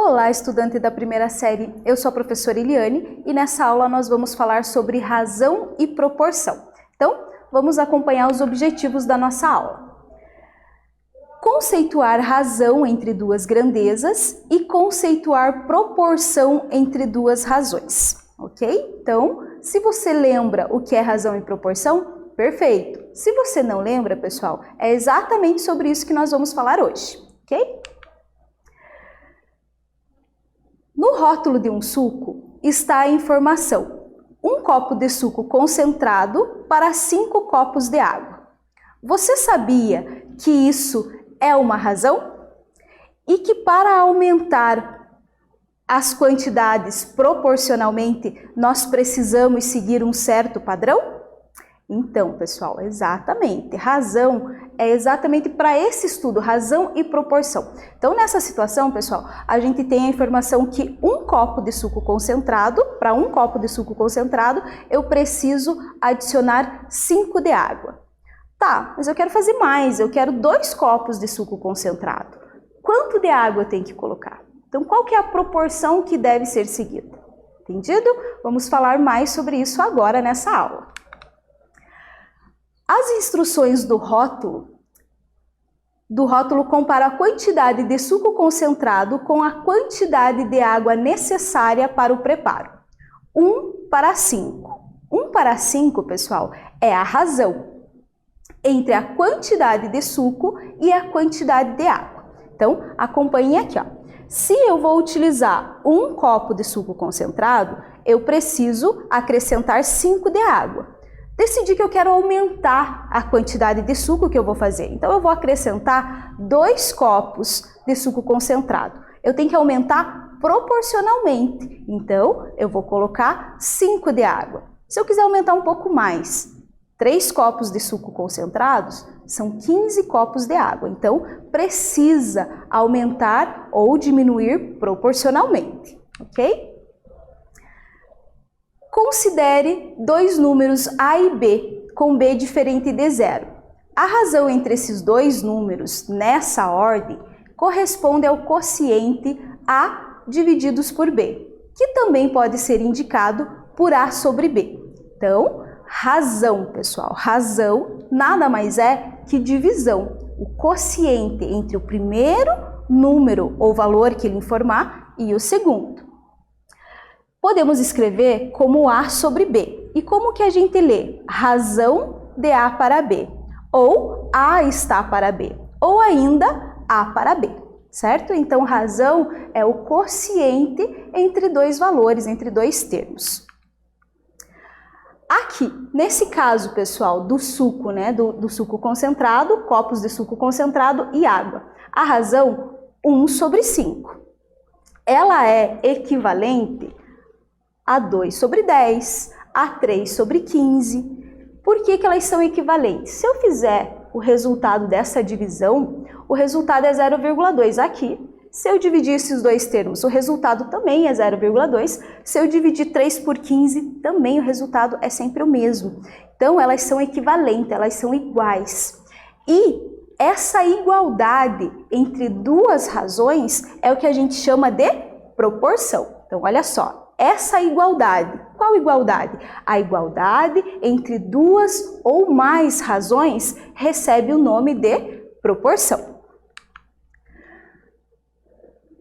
Olá, estudante da primeira série, eu sou a professora Eliane e nessa aula nós vamos falar sobre razão e proporção. Então, vamos acompanhar os objetivos da nossa aula. Conceituar razão entre duas grandezas e conceituar proporção entre duas razões, ok? Então, se você lembra o que é razão e proporção, perfeito. Se você não lembra, pessoal, é exatamente sobre isso que nós vamos falar hoje, ok? No rótulo de um suco está a informação: 1 copo de suco concentrado para 5 copos de água. Você sabia que isso é uma razão? E que para aumentar as quantidades proporcionalmente, nós precisamos seguir um certo padrão? Então, pessoal, exatamente. Razão é exatamente para esse estudo, razão e proporção. Então, nessa situação, pessoal, a gente tem a informação que 1 copo de suco concentrado, para 1 copo de suco concentrado, eu preciso adicionar 5 de água. Tá, mas eu quero fazer mais, eu quero 2 copos de suco concentrado. Quanto de água eu tenho que colocar? Então, qual que é a proporção que deve ser seguida? Entendido? Vamos falar mais sobre isso agora nessa aula. As instruções do rótulo comparam a quantidade de suco concentrado com a quantidade de água necessária para o preparo. 1 para 5. 1 para 5, pessoal, é a razão entre a quantidade de suco e a quantidade de água. Então, acompanhe aqui, ó. Se eu vou utilizar 1 copo de suco concentrado, eu preciso acrescentar 5 de água. Decidi que eu quero aumentar a quantidade de suco que eu vou fazer. Então, eu vou acrescentar 2 copos de suco concentrado. Eu tenho que aumentar proporcionalmente. Então, eu vou colocar 5 de água. Se eu quiser aumentar um pouco mais, 3 copos de suco concentrados são 15 copos de água. Então, precisa aumentar ou diminuir proporcionalmente, ok? Considere 2 números A e B, com B diferente de 0. A razão entre esses 2 números, nessa ordem, corresponde ao quociente A divididos por B, que também pode ser indicado por A sobre B. Então, razão, pessoal, razão nada mais é que divisão, o quociente entre o primeiro número ou valor que ele informar e o segundo. Podemos escrever como A sobre B. E como que a gente lê? Razão de A para B. Ou A está para B. Ou ainda A para B. Certo? Então, razão é o quociente entre 2 valores, entre 2 termos. Aqui, nesse caso, pessoal, do suco, né? Do suco concentrado, copos de suco concentrado e água. A razão, 1 sobre 5. Ela é equivalente a 2 sobre 10, a 3 sobre 15. Por que elas são equivalentes? Se eu fizer o resultado dessa divisão, o resultado é 0,2 aqui. Se eu dividir esses 2 termos, o resultado também é 0,2. Se eu dividir 3 por 15, também o resultado é sempre o mesmo. Então, elas são equivalentes, elas são iguais. E essa igualdade entre 2 razões é o que a gente chama de proporção. Então, olha só. Essa igualdade, qual igualdade? A igualdade entre 2 ou mais razões recebe o nome de proporção.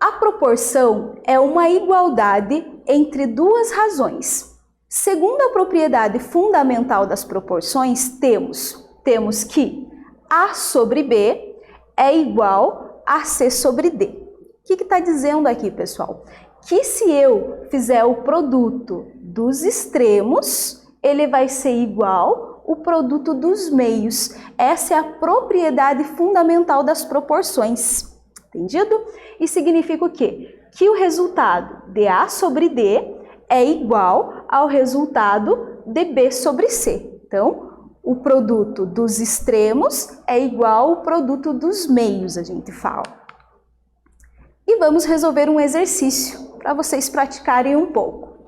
A proporção é uma igualdade entre 2 razões. Segundo a propriedade fundamental das proporções, temos que A sobre B é igual a C sobre D. O que está dizendo aqui, pessoal? Que se eu fizer o produto dos extremos, ele vai ser igual ao produto dos meios. Essa é a propriedade fundamental das proporções. Entendido? E significa o quê? Que o resultado de A sobre D é igual ao resultado de B sobre C. Então, o produto dos extremos é igual ao produto dos meios, a gente fala. E vamos resolver um exercício para vocês praticarem um pouco.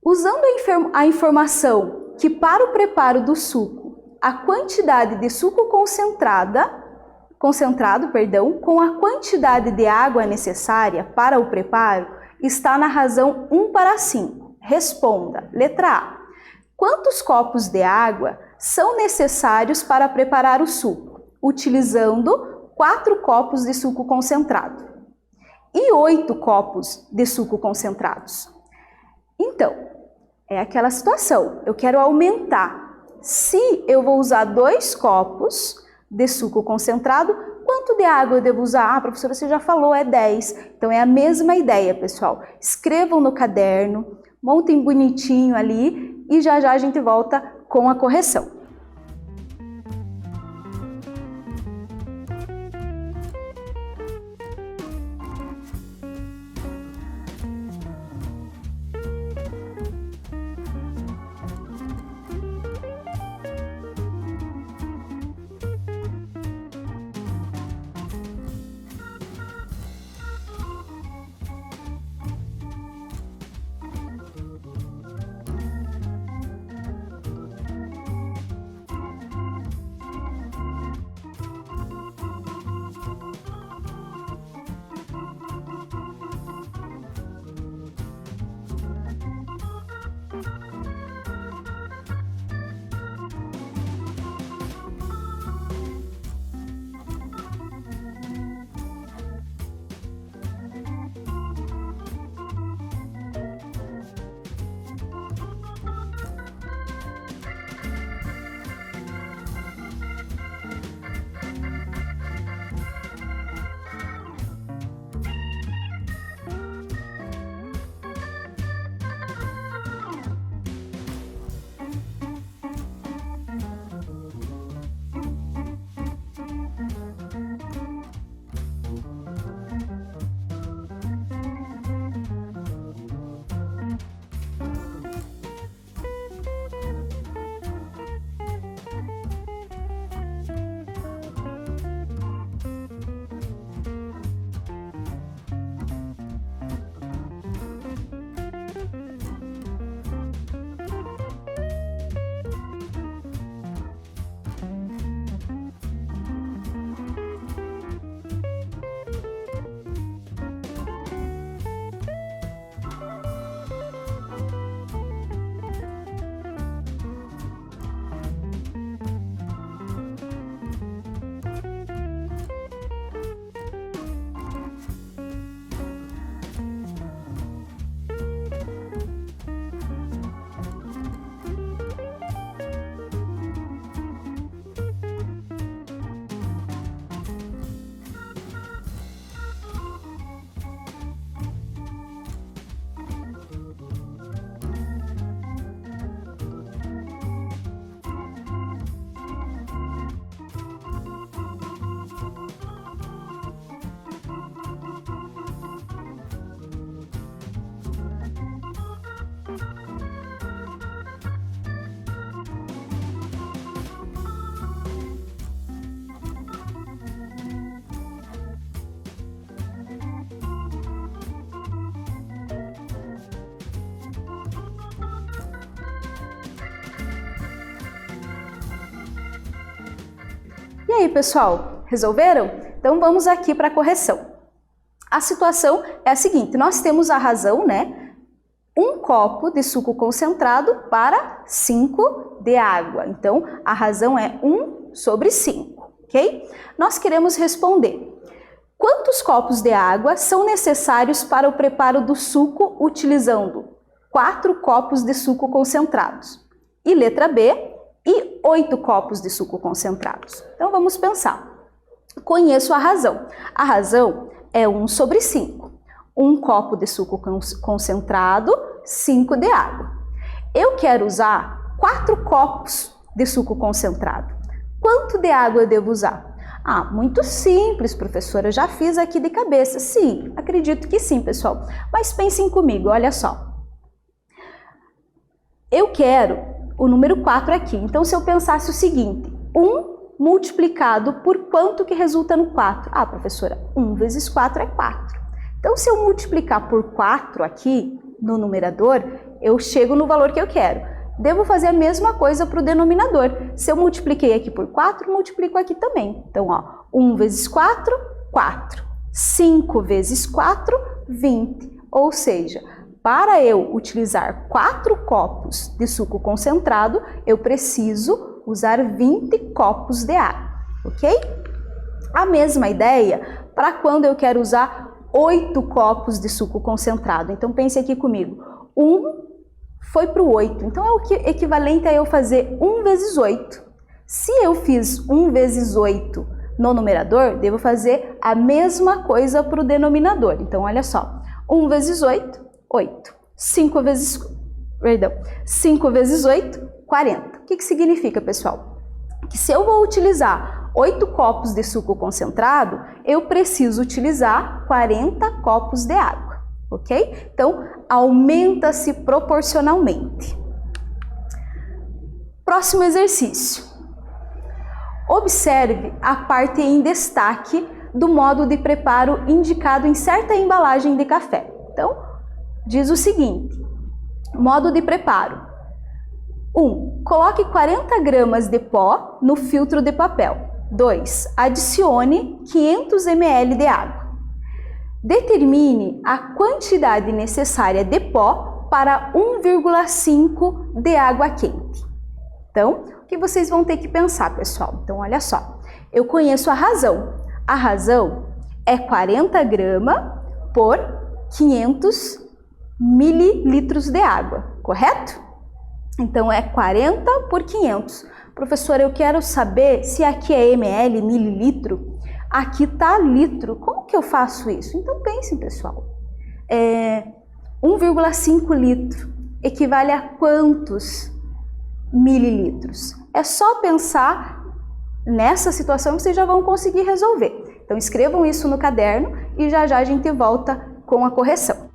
Usando a informação que para o preparo do suco, a quantidade de suco concentrada concentrado, com a quantidade de água necessária para o preparo está na razão 1:5. Responda. Letra A. Quantos copos de água são necessários para preparar o suco? Utilizando 4 copos de suco concentrado e 8 copos de suco concentrados. Então, é aquela situação. Eu quero aumentar. Se eu vou usar 2 copos de suco concentrado, quanto de água eu devo usar? Ah, professora, você já falou, é 10. Então, é a mesma ideia, pessoal. Escrevam no caderno, montem bonitinho ali e já já a gente volta com a correção. E aí, pessoal, resolveram? Então vamos aqui para a correção. A situação é a seguinte, nós temos a razão, né? 1 copo de suco concentrado para 5 de água. Então, a razão é 1/5, ok? Nós queremos responder. Quantos copos de água são necessários para o preparo do suco utilizando 4 copos de suco concentrados? E letra B, e 8 copos de suco concentrados. Então, vamos pensar. Conheço a razão. A razão é 1/5. 1 copo de suco concentrado, 5 de água. Eu quero usar 4 copos de suco concentrado. Quanto de água eu devo usar? Ah, muito simples, professora, eu já fiz aqui de cabeça. Sim, acredito que sim, pessoal. Mas pensem comigo, olha só. Eu quero o número 4 aqui. Então, se eu pensasse o seguinte, 1 multiplicado por quanto que resulta no 4? Ah, professora, 1 vezes 4 é 4. Então, se eu multiplicar por 4 aqui no numerador, eu chego no valor que eu quero. Devo fazer a mesma coisa para o denominador. Se eu multipliquei aqui por 4, multiplico aqui também. Então, ó, 1 vezes 4, 4. 5 vezes 4, 20. Ou seja, para eu utilizar 4 copos de suco concentrado, eu preciso usar 20 copos de água, ok? A mesma ideia para quando eu quero usar 8 copos de suco concentrado. Então, pense aqui comigo. 1 foi para o 8. Então, é o equivalente a eu fazer 1 vezes 8. Se eu fiz 1 vezes 8 no numerador, devo fazer a mesma coisa para o denominador. Então, olha só. 1 vezes 8, 8. 5 vezes 8, 40. O que significa, pessoal? Que se eu vou utilizar 8 copos de suco concentrado, eu preciso utilizar 40 copos de água. Ok? Então, aumenta-se proporcionalmente. Próximo exercício. Observe a parte em destaque do modo de preparo indicado em certa embalagem de café. Então, diz o seguinte, modo de preparo. 1. Coloque 40 gramas de pó no filtro de papel. 2. Adicione 500 ml de água. Determine a quantidade necessária de pó para 1,5 de água quente. Então, o que vocês vão ter que pensar, pessoal? Então, olha só. Eu conheço a razão. A razão é 40 gramas por 500 mililitros de água, correto? Então, é 40 por 500. Professora, eu quero saber se aqui é ml, mililitro. Aqui está litro. Como que eu faço isso? Então pensem, pessoal. 1,5 litro equivale a quantos mililitros? É só pensar nessa situação que vocês já vão conseguir resolver. Então escrevam isso no caderno e já já a gente volta com a correção.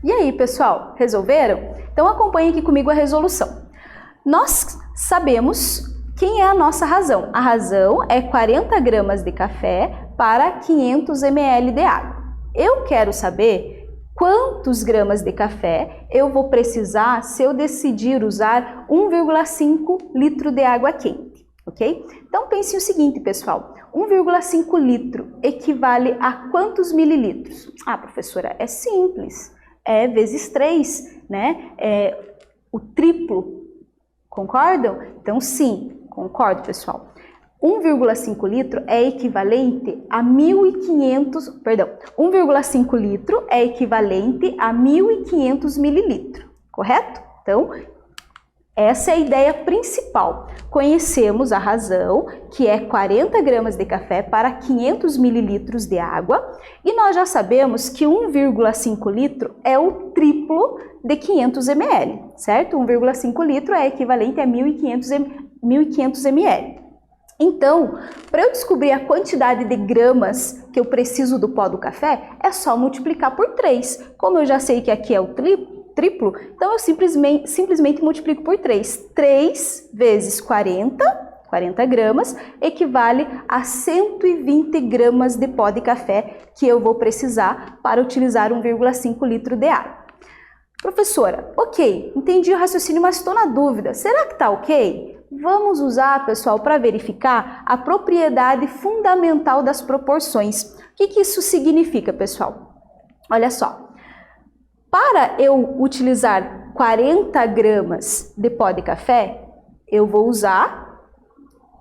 E aí, pessoal, resolveram? Então acompanhe aqui comigo a resolução. Nós sabemos quem é a nossa razão. A razão é 40 gramas de café para 500 ml de água. Eu quero saber quantos gramas de café eu vou precisar se eu decidir usar 1,5 litro de água quente, ok? Então pense o seguinte, pessoal, 1,5 litro equivale a quantos mililitros? Ah, professora, é simples, é vezes 3, né? É o triplo, concordam? Então sim, concordo, pessoal. 1,5 litro é equivalente a 1,5 litro é equivalente a 1.500 mililitros, correto? Então, essa é a ideia principal. Conhecemos a razão, que é 40 gramas de café para 500 mililitros de água, e nós já sabemos que 1,5 litro é o triplo de 500 ml, certo? 1,5 litro é equivalente a 1.500 ml. Então, para eu descobrir a quantidade de gramas que eu preciso do pó do café, é só multiplicar por 3. Como eu já sei que aqui é o triplo, então eu simplesmente multiplico por 3. 3 vezes 40 gramas, equivale a 120 gramas de pó de café que eu vou precisar para utilizar 1,5 litro de água. Professora, ok, entendi o raciocínio, mas estou na dúvida. Será que está ok? Vamos usar, pessoal, para verificar a propriedade fundamental das proporções. O que isso significa, pessoal? Olha só, para eu utilizar 40 gramas de pó de café, eu vou usar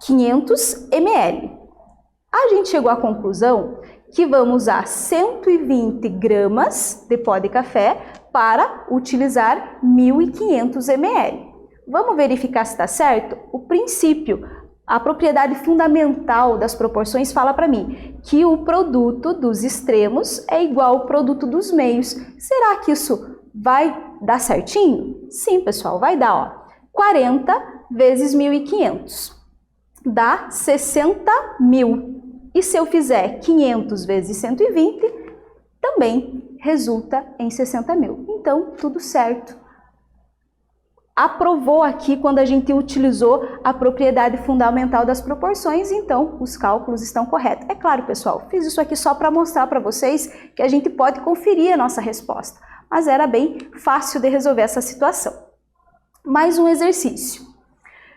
500 ml. A gente chegou à conclusão que vamos usar 120 gramas de pó de café para utilizar 1.500 ml. Vamos verificar se está certo? O princípio, a propriedade fundamental das proporções fala para mim que o produto dos extremos é igual ao produto dos meios. Será que isso vai dar certinho? Sim, pessoal, vai dar, ó. 40 vezes 1.500 dá 60.000. E se eu fizer 500 vezes 120, também resulta em 60.000. Então, tudo certo. Aprovou aqui quando a gente utilizou a propriedade fundamental das proporções, então os cálculos estão corretos. É claro, pessoal, fiz isso aqui só para mostrar para vocês que a gente pode conferir a nossa resposta, mas era bem fácil de resolver essa situação. Mais um exercício.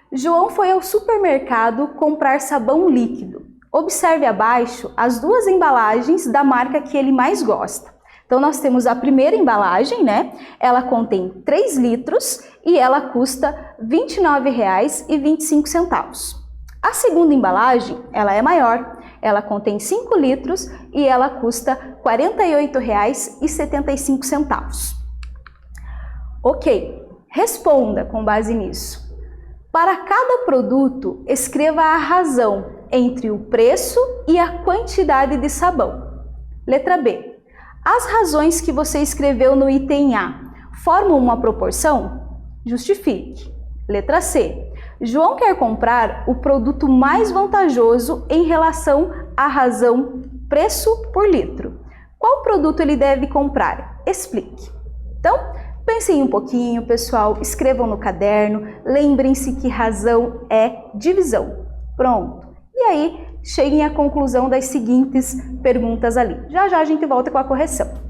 João foi ao supermercado comprar sabão líquido. Observe abaixo as duas embalagens da marca que ele mais gosta. Então, nós temos a primeira embalagem, né? Ela contém 3 litros e ela custa R$ 29,25. A segunda embalagem, ela é maior, ela contém 5 litros e ela custa R$ 48,75. Ok, responda com base nisso. Para cada produto, escreva a razão entre o preço e a quantidade de sabão. Letra B. As razões que você escreveu no item A formam uma proporção? Justifique. Letra C. João quer comprar o produto mais vantajoso em relação à razão preço por litro. Qual produto ele deve comprar? Explique. Então, pensem um pouquinho, pessoal, escrevam no caderno, lembrem-se que razão é divisão. Pronto. E aí, cheguem à conclusão das seguintes perguntas ali. Já já a gente volta com a correção.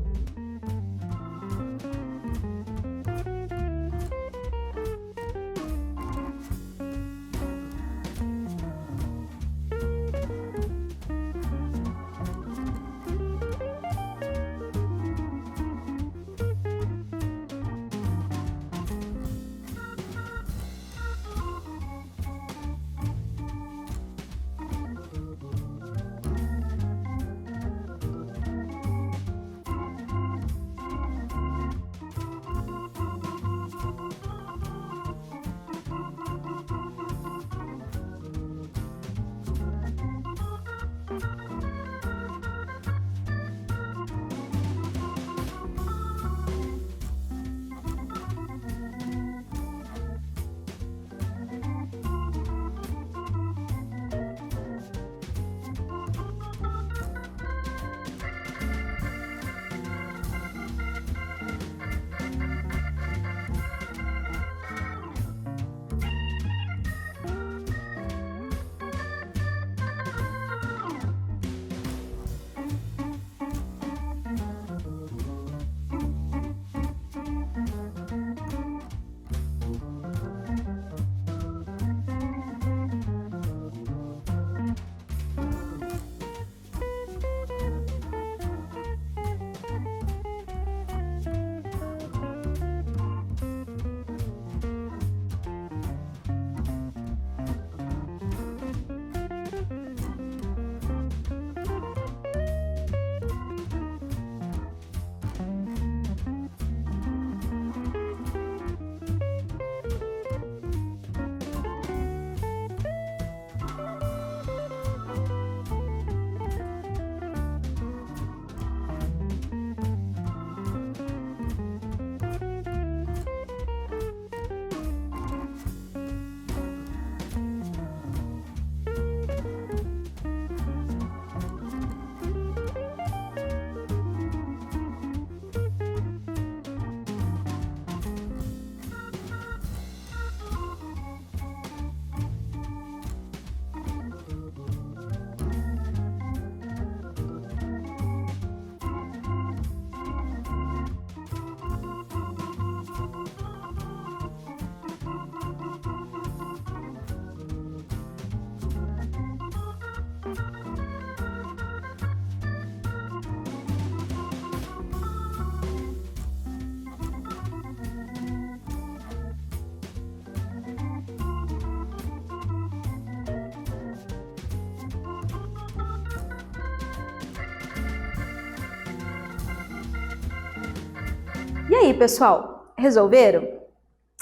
aí, pessoal, resolveram?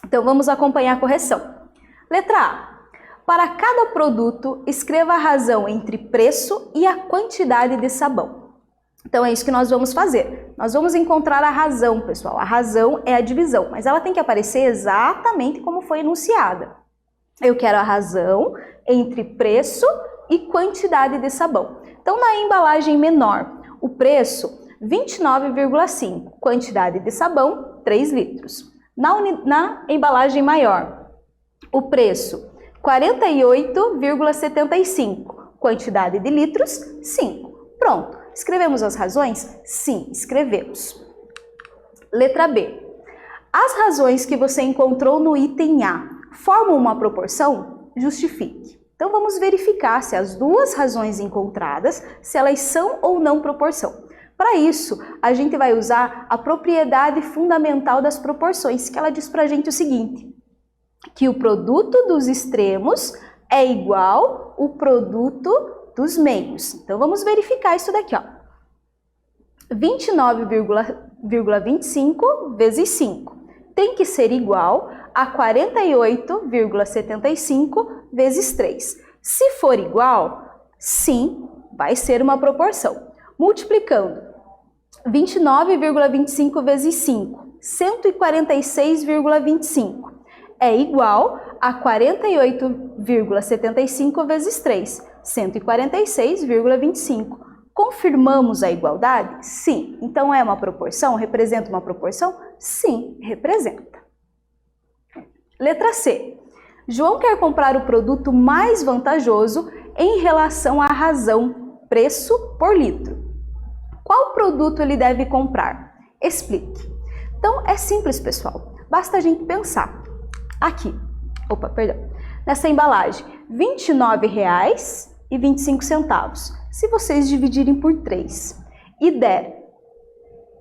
Então vamos acompanhar a correção. Letra A. Para cada produto, escreva a razão entre preço e a quantidade de sabão. Então é isso que nós vamos fazer. Nós vamos encontrar a razão, pessoal. A razão é a divisão, mas ela tem que aparecer exatamente como foi enunciada. Eu quero a razão entre preço e quantidade de sabão. Então na embalagem menor, o preço 29,5, quantidade de sabão 3 litros. Na embalagem maior, o preço 48,75, quantidade de litros 5. Pronto. Escrevemos as razões? Sim, escrevemos. Letra B. As razões que você encontrou no item A formam uma proporção? Justifique. Então vamos verificar se as duas razões encontradas, se elas são ou não proporção. Para isso, a gente vai usar a propriedade fundamental das proporções, que ela diz para a gente o seguinte, que o produto dos extremos é igual ao produto dos meios. Então vamos verificar isso daqui, ó. 29,25 vezes 5 tem que ser igual a 48,75 vezes 3. Se for igual, sim, vai ser uma proporção. Multiplicando 29,25 vezes 5, 146,25 é igual a 48,75 vezes 3, 146,25. Confirmamos a igualdade? Sim. Então é uma proporção? Representa uma proporção? Sim, representa. Letra C. João quer comprar o produto mais vantajoso em relação à razão preço por litro. Qual produto ele deve comprar? Explique. Então é simples, pessoal. Basta a gente pensar. Aqui, nessa embalagem, R$ 29,25. Se vocês dividirem por 3 e der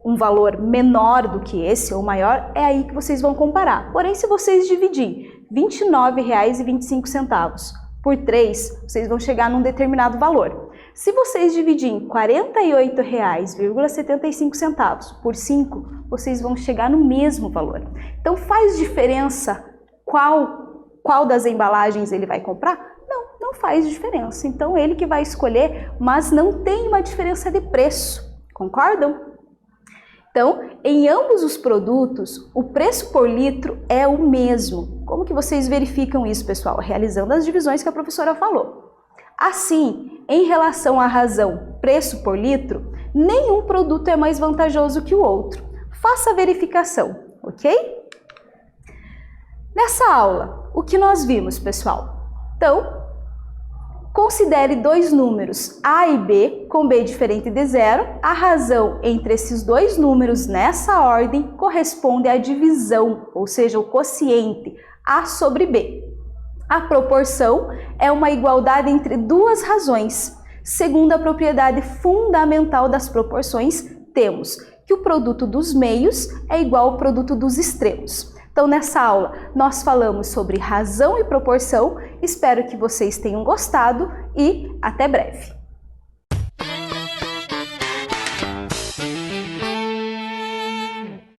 um valor menor do que esse ou maior, é aí que vocês vão comparar. Porém, se vocês dividirem R$ 29,25 por 3, vocês vão chegar num determinado valor. Se vocês dividirem R$ 48,75 por 5, vocês vão chegar no mesmo valor. Então faz diferença qual das embalagens ele vai comprar? Não faz diferença. Então ele que vai escolher, mas não tem uma diferença de preço. Concordam? Então, em ambos os produtos, o preço por litro é o mesmo. Como que vocês verificam isso, pessoal? Realizando as divisões que a professora falou. Assim, em relação à razão preço por litro, nenhum produto é mais vantajoso que o outro. Faça a verificação, ok? Nessa aula, o que nós vimos, pessoal? Então, considere dois números A e B com B diferente de zero. A razão entre esses dois números nessa ordem corresponde à divisão, ou seja, o quociente A sobre B. A proporção é uma igualdade entre duas razões. Segundo a propriedade fundamental das proporções, temos que o produto dos meios é igual ao produto dos extremos. Então, nessa aula, nós falamos sobre razão e proporção. Espero que vocês tenham gostado e até breve!